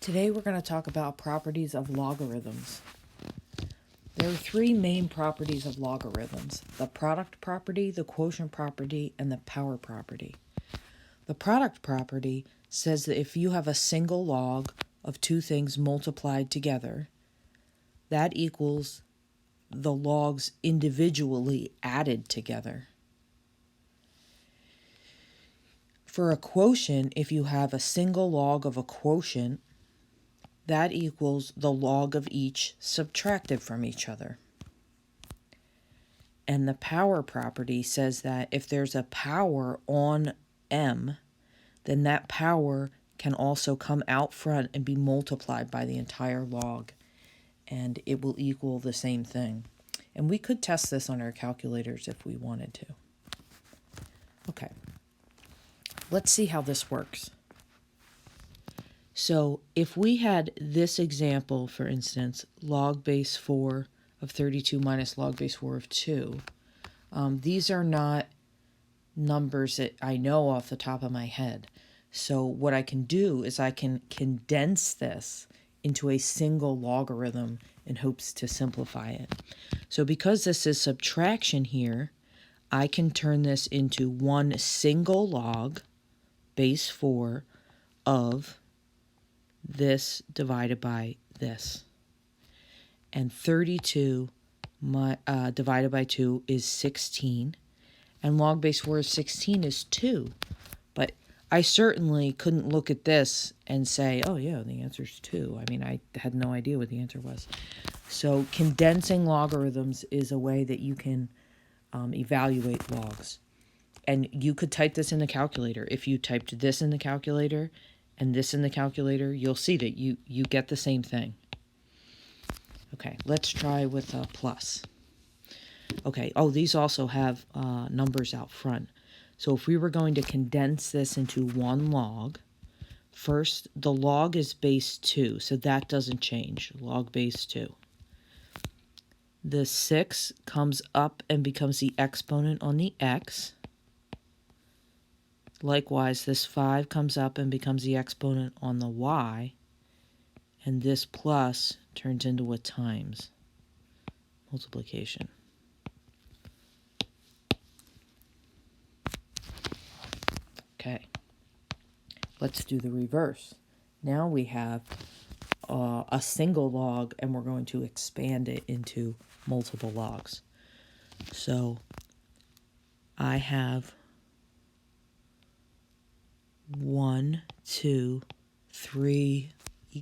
Today we're going to talk about properties of logarithms. There are three main properties of logarithms: the product property, the quotient property, and the power property. The product property says that if you have a single log of two things multiplied together, that equals the logs individually added together. For a quotient, if you have a single log of a quotient, that equals the log of each subtracted from each other. And the power property says that if there's a power on m, then that power can also come out front and be multiplied by the entire log, and it will equal the same thing. And we could test this on our calculators if we wanted to. Okay, let's see how this works. So if we had this example, for instance, log base 4 of 32 minus log base 4 of 2, these are not numbers that I know off the top of my head. So what I can do is I can condense this into a single logarithm in hopes to simplify it. So because this is subtraction here, I can turn this into one single log base 4 of this divided by this. And 32 divided by 2 is 16. And log base 4 of 16 is 2. But I certainly couldn't look at this and say, oh yeah, the answer is 2. I mean, I had no idea what the answer was. So condensing logarithms is a way that you can evaluate logs. And you could type this in the calculator. If you typed this in the calculator and this in the calculator, you'll see that you get the same thing. Okay, let's try with a plus. Okay, oh, these also have numbers out front. So if we were going to condense this into one log, first the log is base 2, so that doesn't change, log base 2. The 6 comes up and becomes the exponent on the x. Likewise, this 5 comes up and becomes the exponent on the y, and this plus turns into a times, multiplication. Okay, let's do the reverse. Now we have a single log, and we're going to expand it into multiple logs. So I have 1, 2, 3, I'll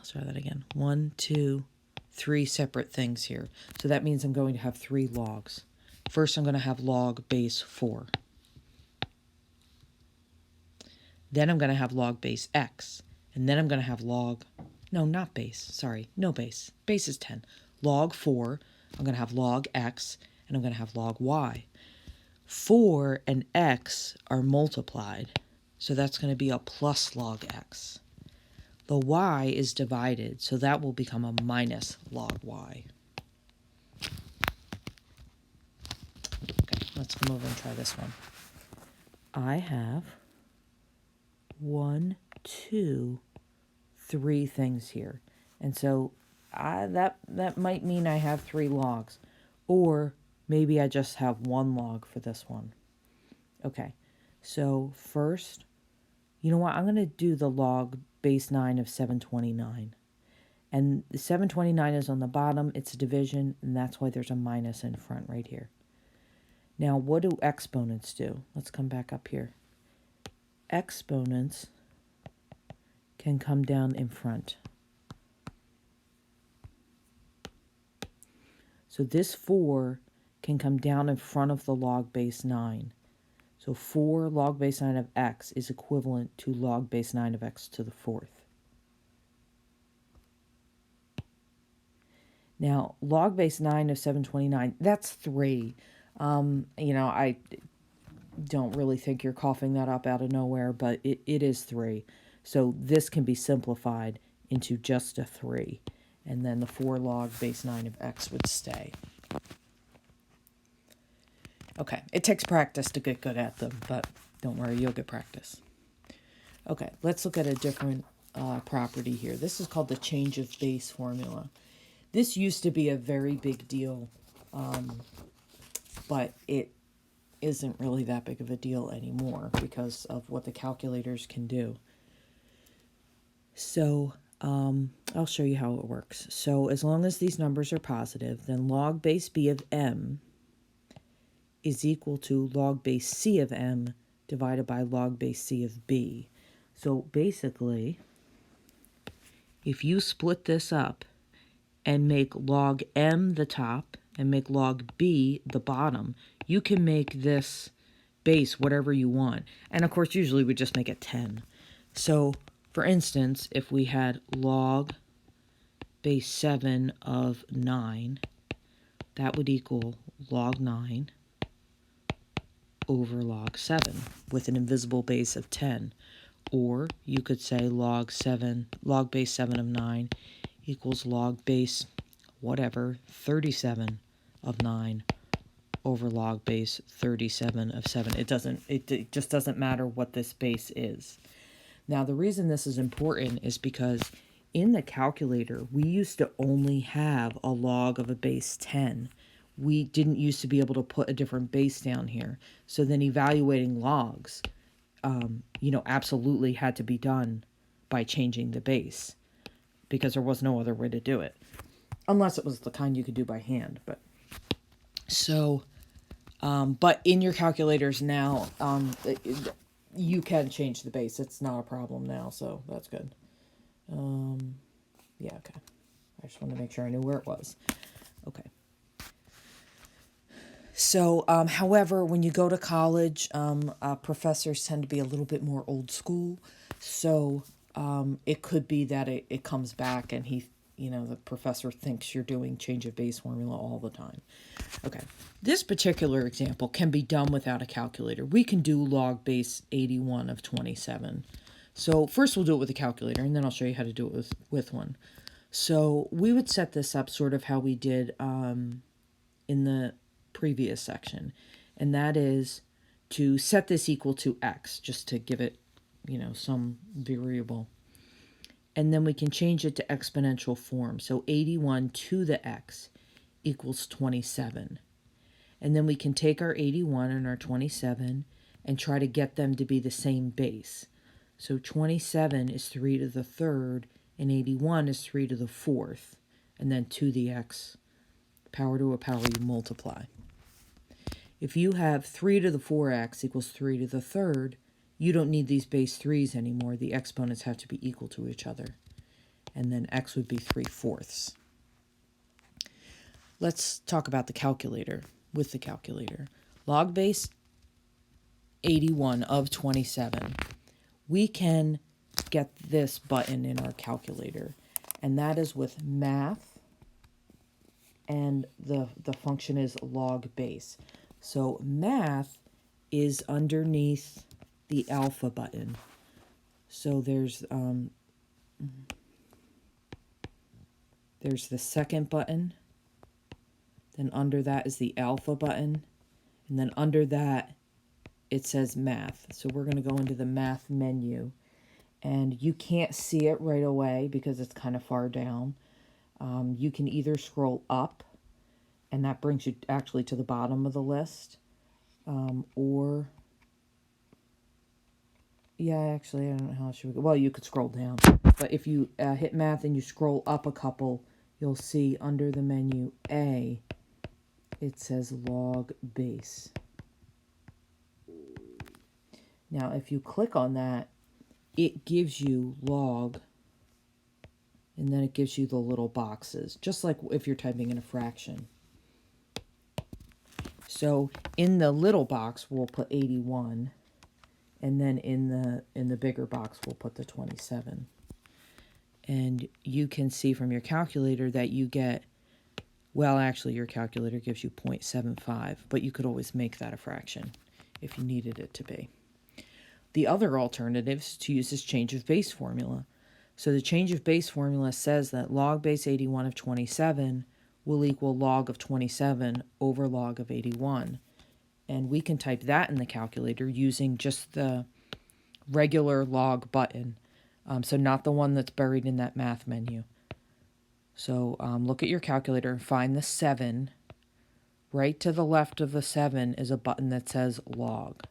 try that again. 1, 2, 3 separate things here. So that means I'm going to have 3 logs. First, I'm going to have log base 4. Then I'm going to have log base x. And then I'm going to have log, no, not base, sorry, no base. Base is 10. Log 4, I'm going to have log x, and I'm going to have log y. 4 and x are multiplied, so that's going to be a plus log x. The y is divided, so that will become a minus log y. Okay, let's come over and try this one. I have 1, 2, 3 things here. And so that might mean I have 3 logs. Or maybe I just have 1 log for this one. Okay, so first, you know what? I'm going to do the log base 9 of 729. And the 729 is on the bottom. It's a division, and that's why there's a minus in front right here. Now, what do exponents do? Let's come back up here. Exponents can come down in front. So this 4 can come down in front of the log base 9. So 4 log base 9 of x is equivalent to log base 9 of x to the 4th. Now, log base 9 of 729, that's 3. I don't really think you're coughing that up out of nowhere, but it is 3. So this can be simplified into just a 3. And then the 4 log base 9 of x would stay. Okay, it takes practice to get good at them, but don't worry, you'll get practice. Okay, let's look at a different property here. This is called the change of base formula. This used to be a very big deal, but it isn't really that big of a deal anymore because of what the calculators can do. So I'll show you how it works. So as long as these numbers are positive, then log base b of m is equal to log base c of m divided by log base c of b. So basically, if you split this up and make log m the top and make log b the bottom, you can make this base whatever you want. And of course, usually we just make it 10. So for instance, if we had log base 7 of 9, that would equal log 9 over log 7 with an invisible base of 10. Or you could say log base 7 of 9 equals log base whatever 37 of 9 over log base 37 of 7. It just doesn't matter what this base is. Now the reason this is important is because in the calculator we used to only have a log of a base 10. We didn't used to be able to put a different base down here. So then evaluating logs absolutely had to be done by changing the base because there was no other way to do it. Unless it was the kind you could do by hand. But in your calculators now, you can change the base. It's not a problem now, so that's good. Yeah, okay. I just wanted to make sure I knew where it was. Okay. So, however, when you go to college, professors tend to be a little bit more old school. So, it could be that it comes back and the professor thinks you're doing change of base formula all the time. Okay. This particular example can be done without a calculator. We can do log base 81 of 27. So first we'll do it with a calculator, and then I'll show you how to do it with one. So we would set this up sort of how we did in the previous section, and that is to set this equal to x, just to give it, some variable. And then we can change it to exponential form. So 81 to the x equals 27. And then we can take our 81 and our 27 and try to get them to be the same base. So 27 is 3 to the third, and 81 is 3 to the fourth. And then to the x, power to a power you multiply. If you have 3 to the 4x equals 3 to the third, you don't need these base 3's anymore. The exponents have to be equal to each other. And then x would be 3/4. Let's talk about the calculator. With the calculator, log base 81 of 27. We can get this button in our calculator, and that is with math, and the function is log base. So math is underneath the alpha button. So there's the second button. Then under that is the alpha button. And then under that, it says math. So we're going to go into the math menu. And you can't see it right away because it's kind of far down. You can either scroll up, and that brings you actually to the bottom of the list. Or, yeah, actually, I don't know how should we go. Well, you could scroll down. But if you hit math and you scroll up a couple, you'll see under the menu A, it says log base. Now, if you click on that, it gives you log, and then it gives you the little boxes, just like if you're typing in a fraction. So in the little box, we'll put 81, and then in the bigger box, we'll put the 27. And you can see from your calculator that you get, well, actually, your calculator gives you 0.75, but you could always make that a fraction if you needed it to be. The other alternative is to use this change of base formula. So the change of base formula says that log base 81 of 27 will equal log of 27 over log of 81. And we can type that in the calculator using just the regular log button. So not the one that's buried in that math menu. So look at your calculator and find the 7. Right to the left of the 7 is a button that says log.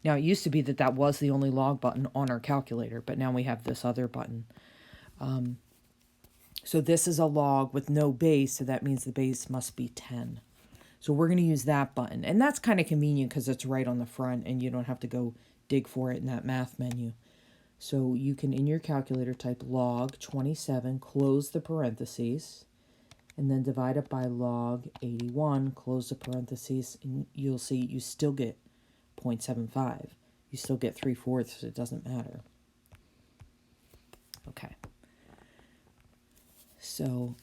Now, it used to be that that was the only log button on our calculator, but now we have this other button. So this is a log with no base, so that means the base must be 10. So we're going to use that button. And that's kind of convenient because it's right on the front and you don't have to go dig for it in that math menu. So you can, in your calculator, type log 27, close the parentheses, and then divide it by log 81, close the parentheses, and you'll see you still get 0.75. You still get 3/4, it doesn't matter. Okay. So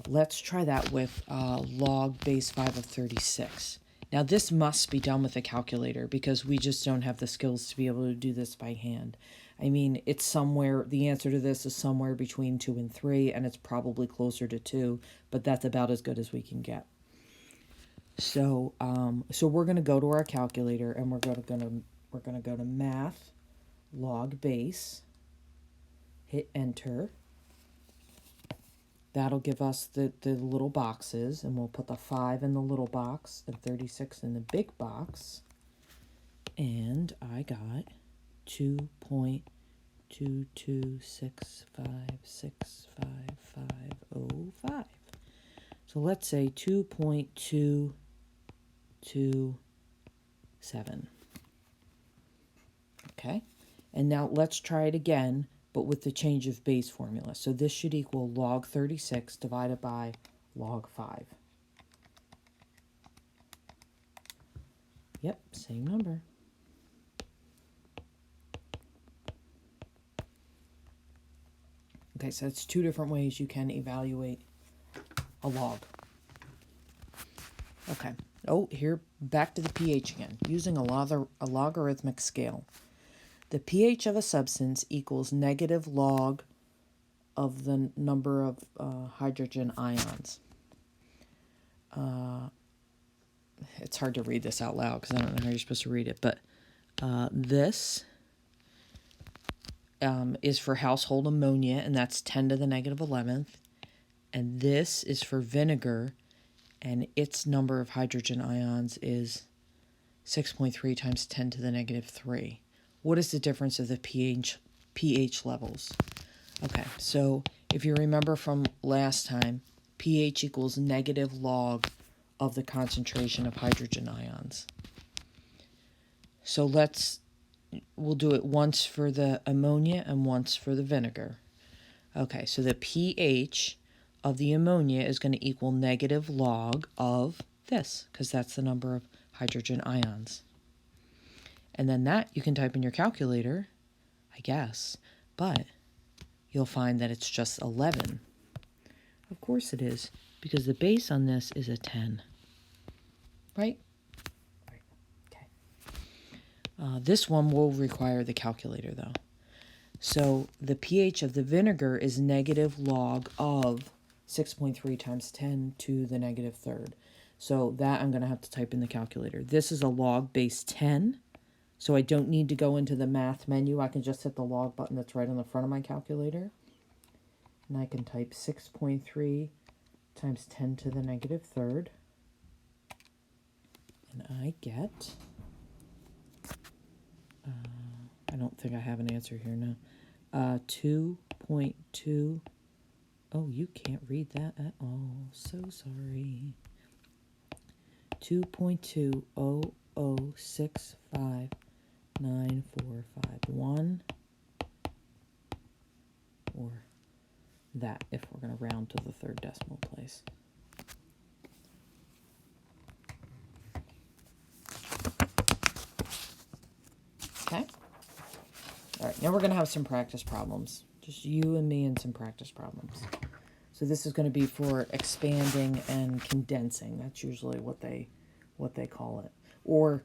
let's try that with log base 5 of 36. Now this must be done with a calculator because we just don't have the skills to be able to do this by hand. I mean, it's somewhere, the answer to this is somewhere between 2 and 3, and it's probably closer to 2, but that's about as good as we can get. So we're going to go to our calculator, and we're going to go to math, log base, hit enter. That'll give us the little boxes, and we'll put the 5 in the little box and 36 in the big box. And I got 2.226565505. So let's say 2.227. Okay, and now let's try it again, but with the change of base formula. So this should equal log 36 divided by log 5. Yep, same number. Okay, so that's 2 different ways you can evaluate a log. Okay. Oh, here, back to the pH again. Using a logarithmic scale. The pH of a substance equals negative log of the number of hydrogen ions. It's hard to read this out loud because I don't know how you're supposed to read it, but this is for household ammonia, and that's 10 to the negative 11th. And this is for vinegar, and its number of hydrogen ions is 6.3 times 10 to the negative 3. What is the difference of the pH levels? Okay, so if you remember from last time, pH equals negative log of the concentration of hydrogen ions. So we'll do it once for the ammonia and once for the vinegar. Okay, so the pH of the ammonia is going to equal negative log of this, because that's the number of hydrogen ions. And then that you can type in your calculator, I guess, but you'll find that it's just 11. Of course it is, because the base on this is a 10. Right? Okay. This one will require the calculator, though. So the pH of the vinegar is negative log of 6.3 times 10 to the negative 3rd. So that I'm going to have to type in the calculator. This is a log base 10. So I don't need to go into the math menu. I can just hit the log button that's right on the front of my calculator. And I can type 6.3 times 10 to the negative 3rd. And I get, I don't think I have an answer here now. 2.2, oh, you can't read that at all. So sorry. 2.200659451, or that if we're going to round to the 3rd decimal place. Okay. All right, now we're going to have some practice problems. Just you and me and some practice problems. So this is going to be for expanding and condensing. That's usually what they call it. Or,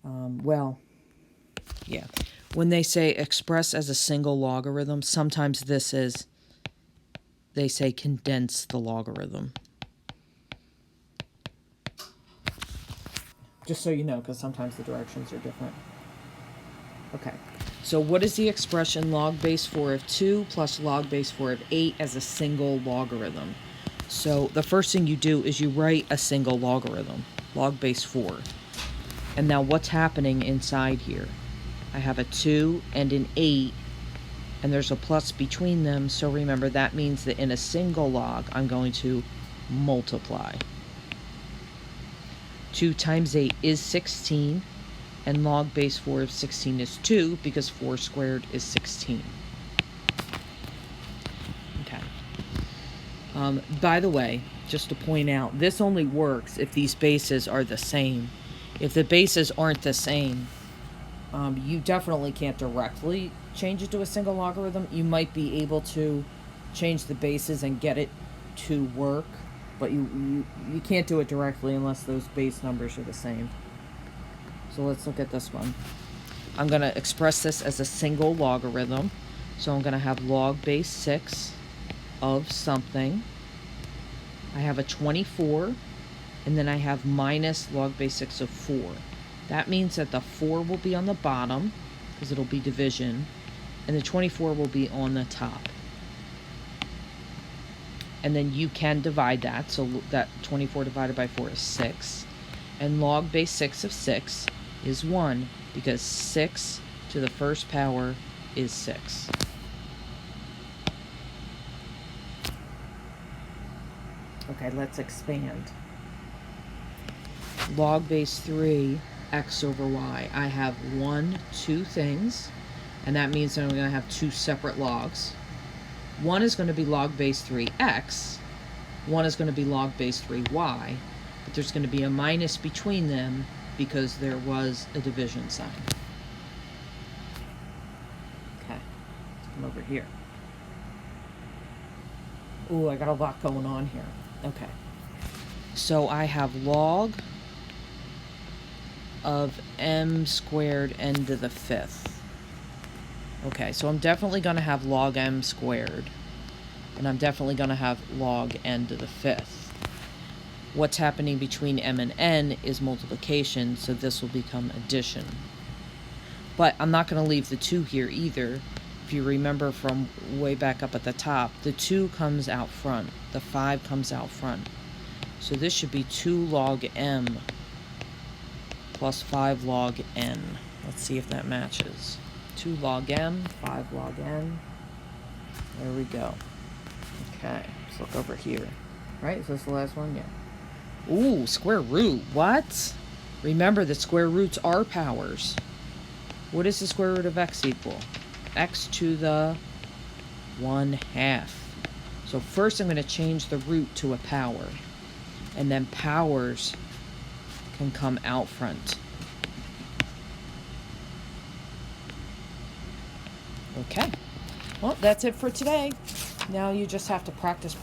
well, yeah. When they say express as a single logarithm, sometimes this is, they say condense the logarithm. Just so you know, because sometimes the directions are different. Okay, So what is the expression log base 4 of 2 plus log base 4 of 8 as a single logarithm? So the first thing you do is you write a single logarithm, log base 4. And now what's happening inside here? I have a 2 and an 8, and there's a plus between them. So remember, that means that in a single log, I'm going to multiply. 2 times 8 is 16, and log base 4 of 16 is 2, because 4 squared is 16. Okay. By the way, just to point out, this only works if these bases are the same. If the bases aren't the same, you definitely can't directly change it to a single logarithm. You might be able to change the bases and get it to work, but you can't do it directly unless those base numbers are the same. So let's look at this one. I'm going to express this as a single logarithm. So I'm going to have log base 6 of something. I have a 24, and then I have minus log base 6 of 4. That means that the 4 will be on the bottom, because it'll be division, and the 24 will be on the top. And then you can divide that, so that 24 divided by 4 is 6. And log base 6 of 6 is 1, because 6 to the first power is 6. Okay, let's expand. Log base 3, x over y. I have 2 things, and that means that I'm going to have 2 separate logs. One is going to be log base 3x, one is going to be log base 3y, but there's going to be a minus between them because there was a division sign. Okay, let's come over here. Ooh, I got a lot going on here. Okay, so I have log of m squared n to the 5th. Okay, so I'm definitely going to have log m squared, and I'm definitely going to have log n to the 5th. What's happening between m and n is multiplication, so this will become addition. But I'm not going to leave the 2 here either. If you remember from way back up at the top, the 2 comes out front, the 5 comes out front. So this should be 2 log m plus 5 log n. Let's see if that matches. 2 log m, 5 log n. There we go. Okay, let's look over here. Right, is this the last one? Yeah. Ooh, square root. What? Remember that square roots are powers. What is the square root of x equal? X to the 1/2. So first I'm going to change the root to a power, and then powers can come out front. Okay, well, that's it for today. Now you just have to practice